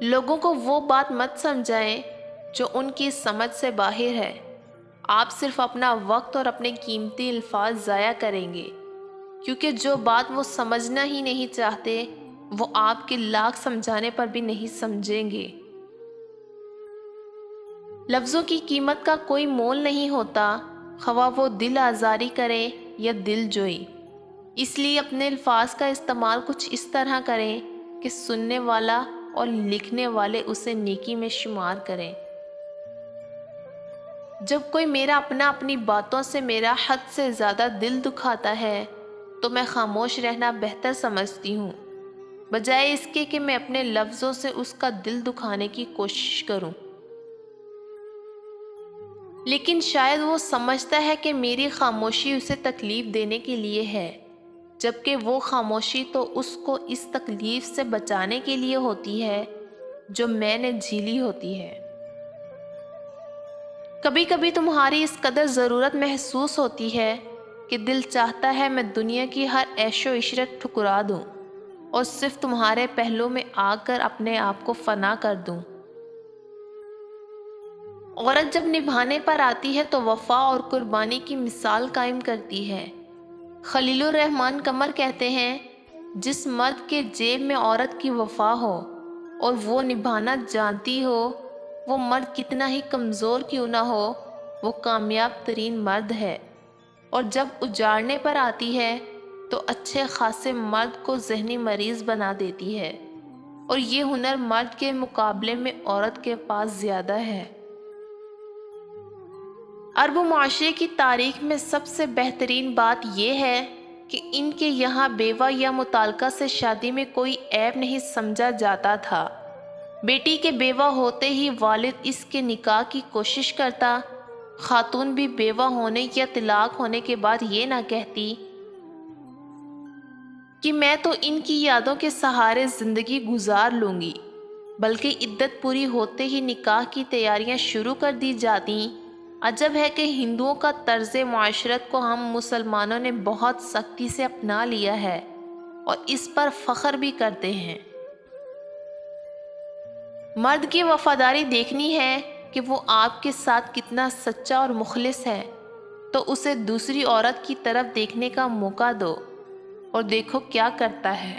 لوگوں کو وہ بات مت سمجھائیں جو ان کی سمجھ سے باہر ہے۔ آپ صرف اپنا وقت اور اپنے قیمتی الفاظ ضائع کریں گے، کیونکہ جو بات وہ سمجھنا ہی نہیں چاہتے وہ آپ کے لاکھ سمجھانے پر بھی نہیں سمجھیں گے۔ لفظوں کی قیمت کا کوئی مول نہیں ہوتا، خواہ وہ دل آزاری کرے یا دل جوئی۔ اس لیے اپنے الفاظ کا استعمال کچھ اس طرح کریں کہ سننے والا اور لکھنے والے اسے نیکی میں شمار کریں۔ جب کوئی میرا اپنا اپنی باتوں سے میرا حد سے زیادہ دل دکھاتا ہے تو میں خاموش رہنا بہتر سمجھتی ہوں، بجائے اس کے کہ میں اپنے لفظوں سے اس کا دل دکھانے کی کوشش کروں۔ لیکن شاید وہ سمجھتا ہے کہ میری خاموشی اسے تکلیف دینے کے لیے ہے، جبکہ وہ خاموشی تو اس کو اس تکلیف سے بچانے کے لیے ہوتی ہے جو میں نے جھیلی ہوتی ہے۔ کبھی کبھی تمہاری اس قدر ضرورت محسوس ہوتی ہے کہ دل چاہتا ہے میں دنیا کی ہر عیش و عشرت ٹھکرا دوں اور صرف تمہارے پہلو میں آ کر اپنے آپ کو فنا کر دوں۔ عورت جب نبھانے پر آتی ہے تو وفا اور قربانی کی مثال قائم کرتی ہے۔ خلیل الرحمن قمر کہتے ہیں، جس مرد کے جیب میں عورت کی وفا ہو اور وہ نبھانا جانتی ہو، وہ مرد کتنا ہی کمزور کیوں نہ ہو، وہ کامیاب ترین مرد ہے۔ اور جب اجاڑنے پر آتی ہے تو اچھے خاصے مرد کو ذہنی مریض بنا دیتی ہے، اور یہ ہنر مرد کے مقابلے میں عورت کے پاس زیادہ ہے۔ عرب معاشرے کی تاریخ میں سب سے بہترین بات یہ ہے کہ ان کے یہاں بیوہ یا متعلقہ سے شادی میں کوئی عیب نہیں سمجھا جاتا تھا۔ بیٹی کے بیوہ ہوتے ہی والد اس کے نکاح کی کوشش کرتا، خاتون بھی بیوہ ہونے یا طلاق ہونے کے بعد یہ نہ کہتی کہ میں تو ان کی یادوں کے سہارے زندگی گزار لوں گی، بلکہ عدت پوری ہوتے ہی نکاح کی تیاریاں شروع کر دی جاتی۔ عجب ہے کہ ہندوؤں کا طرز معاشرت کو ہم مسلمانوں نے بہت سختی سے اپنا لیا ہے اور اس پر فخر بھی کرتے ہیں۔ مرد کی وفاداری دیکھنی ہے کہ وہ آپ کے ساتھ کتنا سچا اور مخلص ہے، تو اسے دوسری عورت کی طرف دیکھنے کا موقع دو اور دیکھو کیا کرتا ہے۔